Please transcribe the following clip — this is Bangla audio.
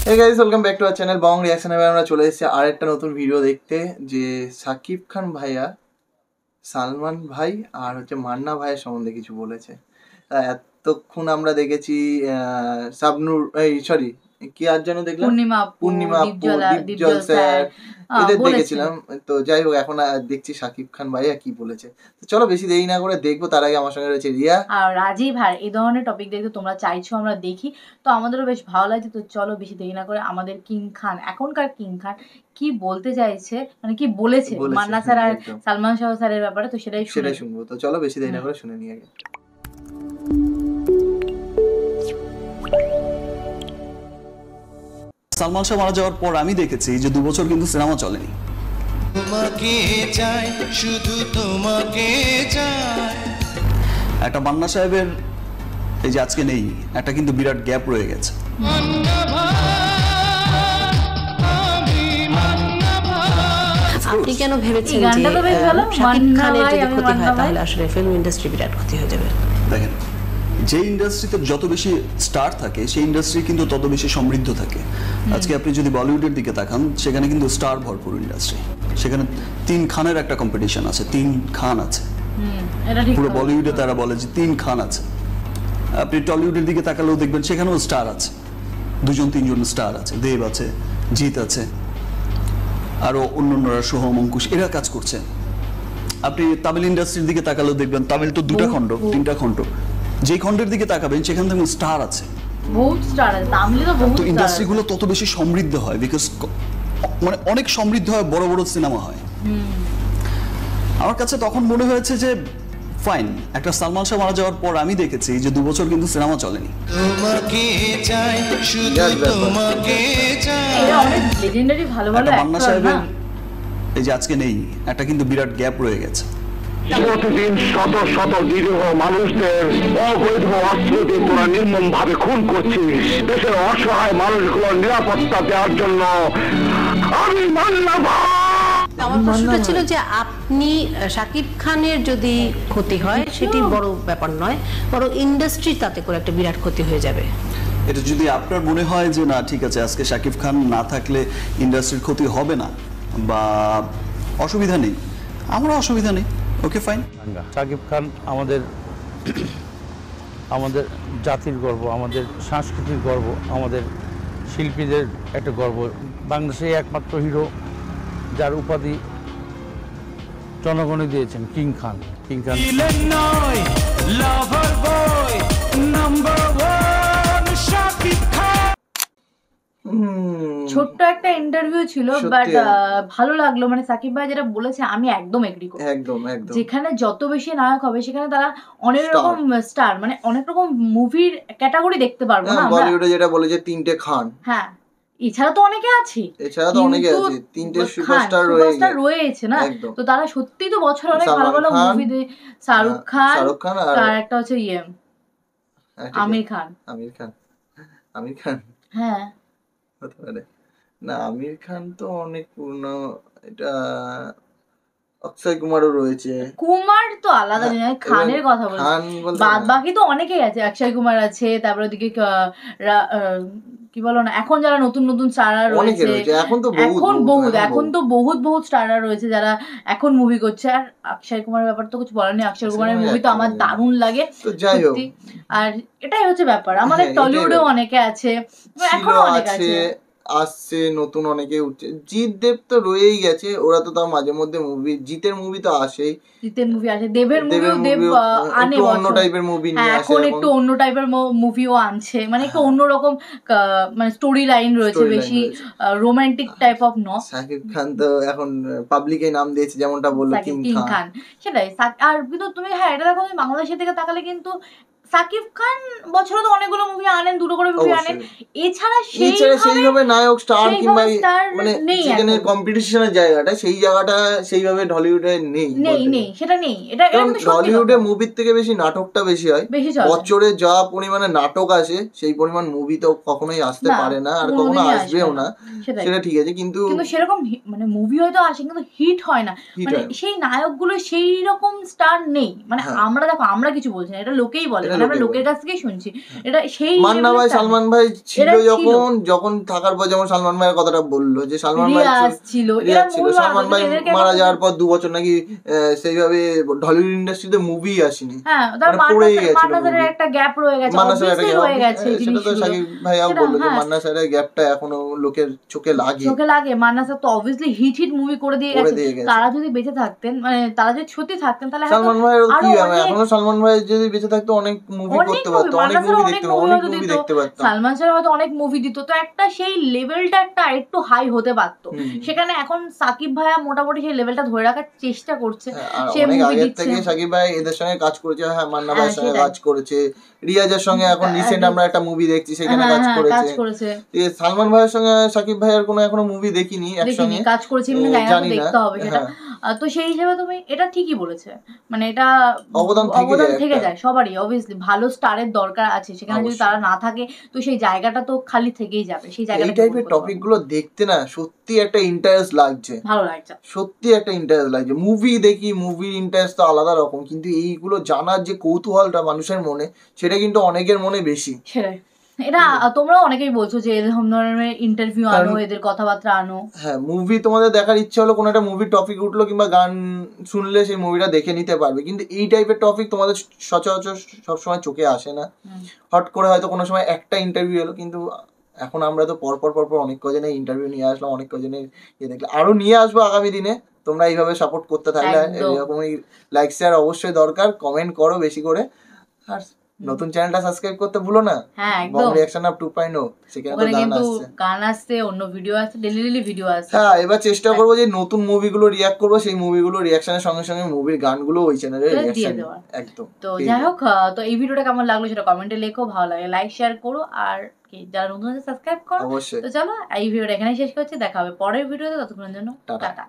Hey guys, welcome back to our channel Bong Reaction. আমরা চলে এসেছি আরেকটা নতুন ভিডিও দেখতে যে সাকিব খান ভাইয়া সালমান ভাই আর মান্না ভাইয়ের সম্বন্ধে কিছু বলেছে। এতক্ষণ আমরা দেখেছি শাবনূর সরি কি আর যেন দেখলাম পূর্ণিমা দীপজল স্যার এদের দেখেছিলাম। তো যাই হোক এখন দেখছি সাকিব খান ভাইয়া কি বলেছে। তো চলো বেশি দেরি না করে দেখবো। তার আগে আমার সঙ্গে রয়েছে রিয়া আর রাজীব। আর এই ধরনের টপিক দেখতে তোমরা চাইছো আমরা দেখি, তো আমাদেরও বেশ ভালো লাগছে। তো চলো বেশি দেরি না করে আমাদের কিং খান, এখনকার কিং খান কি বলতে চাইছে, মানে কি বলেছে মান্না স্যার আর সালমান শাহ স্যারের ব্যাপারে, তো সেটাই শুনবো। তো চলো বেশি দেরি না করে শুনে নিই আগে। সালমান শাহ মারা যাওয়ার পর আমি দেখেছি যে 2 বছর কিন্তু সিনেমা চলেনি। তোমাকে চাই, শুধু তোমাকে চাই। একটা মান্না সাহেবের এই যে আজকে নেই, একটা কিন্তু বিরাট গ্যাপ রয়ে গেছে। আপনি কেন ভেবেছেন যে শাকিব খানের যদি ক্ষতি হয় তাহলে আসলে ফিল্ম ইন্ডাস্ট্রি বিরাট ক্ষতি হয়ে যাবে? দেখেন, যে ইন্ডাস্ট্রিতে যত বেশি স্টার থাকে সেই ইন্ডাস্ট্রি কিন্তু তত বেশি সমৃদ্ধ থাকে। আজকে আপনি যদি বলিউডের দিকে তাকান, সেখানে কিন্তু স্টার ভরপুর ইন্ডাস্ট্রি। সেখানে 3 খানের একটা কম্পিটিশন আছে, 3 খান আছে। পুরো বলিউডে তারা বলে যে 3 খান আছে। আপনি টলিউডের দিকে তাকালেও দেখবেন সেখানেও স্টার আছে, 2-3জন স্টার আছে। দেব আছে, জিৎ আছে, আরো অন্যান্যরা, সোহম, অঙ্কুশ, এরা কাজ করছে। আপনি তামিল ইন্ডাস্ট্রির দিকে তাকালেও দেখবেন তামিল তো 2টা খণ্ড, 3টা খণ্ড। যে খণ্ডের দিকে তাকাবেন সেখান থেকে স্টার আছে, বহুত স্টার আছে। তামিলে তো বহুত। তো ইন্ডাস্ট্রিগুলো তত বেশি সমৃদ্ধ হয়, বিকজ মানে অনেক সমৃদ্ধ হয়, বড় বড় সিনেমা হয়। আমার কাছে তখন মনে হয়েছে যে ফাইন, একটা সালমান শাহ মারা যাওয়ার পর আমি দেখেছি যে 2 বছর কিন্তু সিনেমা চলেনি। তোমাকে চাই, শুধু তোমাকে চাই। এরা অনেক লেজেন্ডারি ভালো ভালো অ্যাক্টর। মান্না সাহেবের এই যে আজকে নেই, একটা কিন্তু বিরাট গ্যাপ রয়ে গেছে। প্রতিদিন শত শত নিরীহ মানুষদের অবৈধ অস্ত্র দিয়ে তোরা নির্মম ভাবে খুন করছিস। দেশের অসহায় মানুষগুলোর নিরাপত্তা দেওয়ার জন্য আমি মান্না ভাই। আমার প্রশ্নটা ছিল যে আপনি শাকিব খানের যদি ক্ষতি হয় সেটি বড় ব্যাপার নয়, বড় ইন্ডাস্ট্রি তাতে করে একটা বিরাট ক্ষতি হয়ে যাবে। এটা যদি আপনার মনে হয় যে না ঠিক আছে, আজকে শাকিব খান না থাকলে ইন্ডাস্ট্রির ক্ষতি হবে না বা অসুবিধা নেই, আমারও অসুবিধা নেই, ওকে ফাইন। শাকিব খান আমাদের জাতির গর্ব, আমাদের সংস্কৃতির গর্ব, আমাদের শিল্পীদের একটা গর্ব। বাংলাদেশের একমাত্র হিরো যার উপাধি জনগণে দিয়েছেন, কিং খান। কিং খান ছোট্ট একটা ইন্টারভিউ ছিল, বাট ভালো লাগলো। মানে সাকিব ভাই যেটা বলেছে আমি একদম এগ্রি করি। একদম। যেখানে যত বেশি নায়ক হবে সেখানে তারা অনেক রকম স্টার, মানে অনেক রকম মুভির ক্যাটাগরি দেখতে পারবো না। বলিউডে যেটা বলে যে 3টে খান, হ্যাঁ, এছাড়া তো অনেকে আছে, 3টে সুপারস্টার রয়েছে না। তো তারা সত্যি তো বছর অনেক ভালো ভালো মুভি দেয়। শাহরুখ খান আর একটা হচ্ছে আমির খান। হ্যাঁ, হতে পারে না, আমির খান তো অনেক পুরনো। এটা অক্ষয় কুমারও রয়েছে। কুমার তো আলাদা জিনিস, খানের কথা বলছি। বাদ বাকি তো অনেকেই আছে, অক্ষয় কুমার আছে, তারপরে ওদিকে কি বলো না, এখন যারা নতুন নতুন স্টাররা রয়েছে, এখন তো বহুত স্টাররা রয়েছে যারা এখন মুভি করছে। আর অক্ষয় কুমারের ব্যাপার তো কিছু বলার নেই, অক্ষয় কুমারের মুভি তো আমার দারুণ লাগে সত্যি। আর এটাই হচ্ছে ব্যাপার, আমাদের টলিউডেও অনেকে আছে, এখনো অনেক আছে, আসছে নতুন অনেকে উঠছে। জিৎ দেব তো রয়েই গেছে, ওরা তো তাও মাঝে মধ্যে মুভি, জিতের মুভি তো আসেই, দেবের মুভিও দেব আনে, অন্য টাইপের মুভি নিয়ে আসে, এখন একটু অন্য টাইপের মুভিও আনছে, মানে একটু অন্যরকম মানে স্টোরি লাইন রয়েছে, বেশি রোমান্টিক টাইপ অফ ন। শাকিব খান তো এখন পাবলিকে নাম দিয়েছে, যেমনটা বললো কিং খান, সেটাই। আর কিন্তু তুমি হ্যাঁ এটা দেখো, বাংলাদেশের থেকে তাকালে কিন্তু সাকিব খান বছরে তো অনেকগুলো মুভি আনেন, 2টো করে মুভি আনেন। এছাড়া সেইভাবে নায়ক স্টার কিংবা মানে যেখানে কম্পিটিশনের জায়গাটা, সেই জায়গাটা সেইভাবে ঢলিউডে নেই, সেটা নেই। এটা ঢলিউডে মুভির থেকে বেশি নাটকটা বেশি হয়। বছরে যা পরিমাণে নাটক আসে সেই পরিমাণ মুভি তো কখনোই আসতে পারে না, আর কখনো আসবেও না, সেটা ঠিক আছে। কিন্তু সেরকম মানে মুভি হয়তো আসে কিন্তু হিট হয় না, মানে সেই নায়কগুলো সেই রকম স্টার নেই। মানে আমরা দেখো, আমরা কিছু বলছি না, এটা লোকেই বলে, মানে আমরা লোকের কাছ থেকেই শুনছি। এটা সেই মান্না ভাই সালমান ভাই ছিল যখন থাকার পর, যেমন সালমান ভাইয়ের কথাটা বললো যে সালমান ভাই ছিল, সালমান ভাই মারা যাওয়ার পর 2 বছর নাকি সেইভাবে ঢলিউড ইন্ডাস্ট্রিতে মুভি আসেনি। হ্যাঁ, পড়েই গেছিল, একটা গ্যাপ রয়ে গেছে, অবভিয়াসলি রয়ে গেছে। সেটা তো সাকিব ভাইয়াও বললো যে মান্না স্যারের গ্যাপটা এখনো লোকের চোখে লাগে। মান্না স্যার তো অবভিয়াসলি হিট মুভি করে দিয়ে গেছে। তারা যদি বেঁচে থাকতেন, মানে তারা যদি সত্যি থাকতেন, তাহলে সালমান ভাইয়ের কি হবে, এখনো সালমান ভাই যদি বেঁচে থাকতো অনেক মুভি করতে পারতো, অনেক মুভি দেখতে পারতো। সালমান স্যার হয়তো অনেক মুভি দিত, তো একটা সেই লেভেলটা একটা একটু হাই হতে পারতো সেখানে। এখন সাকিব ভাইয়া মোটামুটি সেই লেভেলটা ধরে রাখার চেষ্টা করছে। সে মুভি দিচ্ছে, সাকিব ভাই এদের সঙ্গে কাজ করেছে, হ্যাঁ মান্না ভাইয়ের সঙ্গে কাজ করেছে, রিয়াজের সঙ্গে এখন রিসেন্ট আমরা একটা মুভি দেখছি সেখানে কাজ করেছে। সালমান ভাইয়ের সঙ্গে সাকিব ভাইয়ের কোনো এখনো মুভি দেখিনি একসঙ্গে কাজ করেছে, জানি না, দেখতে হবে সেটা। তো সেই হিসেবে তুমি এটা ঠিকই বলেছে, মানে এটা অবদান থেকে যায় সবারই। অবভিয়াসলি ভালো স্টারের দরকার আছে, সেখানে যদি তারা না থাকে তো সেই জায়গাটা তো খালি থেকেই যাবে। সেই জায়গাটা, এই টাইপের টপিক গুলো দেখতে না সত্যি একটা ইন্টারেস্ট লাগছে, ভালো লাগছে, সত্যি একটা ইন্টারেস্ট লাগছে। মুভি দেখি, মুভির ইন্টারেস্ট তো আলাদা রকম, কিন্তু এইগুলো জানার যে কৌতূহলটা মানুষের মনে, সেটা কিন্তু অনেকের মনে বেশি। সেটাই, এটা তোমরাও অনেকেই বলছো যে এরকম ধরনের ইন্টারভিউ আনো, এদের কথাবার্তা আনো। হ্যাঁ, মুভি তোমাদের দেখার ইচ্ছা হলো, কোনো একটা মুভির টপিক উঠলো কিংবা গান শুনলে সেই মুভিটা দেখে নিতে পারবে, কিন্তু এই টাইপের টপিক তোমাদের সচরাচর সবসময় চোখে আসে না। হট করে হয়তো কোনো সময় একটা ইন্টারভিউ এলো, কিন্তু এখন আমরা তো পরপর অনেক কজনের ইন্টারভিউ নিয়ে আসলাম, অনেক কজনের দেখলে আরো নিয়ে আসবো আগামী দিনে। তোমরা এইভাবে সাপোর্ট করতে থাকলে এরকমই লাইক শেয়ার অবশ্যই দরকার, কমেন্ট করো বেশি করে, আর নতুন চ্যানেলটা সাবস্ক্রাইব করতে ভুলো না। হ্যাঁ, একদম, বং রিঅ্যাকশন আপ 2.0 সেখানে তো গান আসছে, অন্য ভিডিও আসছে, ডেইলি ভিডিও আসছে। হ্যাঁ, এবার চেষ্টা করবো যে নতুন মুভিগুলো রিঅ্যাক্ট করবো, সেই মুভিগুলো রিঅ্যাকশনের সঙ্গে সঙ্গে মুভির গানগুলো ওই চ্যানেলে রিঅ্যাকশন একদম। তো যাই হোক, তো এই ভিডিওটা কেমন লাগলো সেটা কমেন্টে লেখো, ভালো লাগে লাইক শেয়ার করো, আর যারা নতুন আছে সাবস্ক্রাইব করো অবশ্যই। তো চলো এই ভিডিওটা এখানেই শেষ করছি, দেখা হবে পরের ভিডিওতে, ততক্ষণের জন্য টাটা।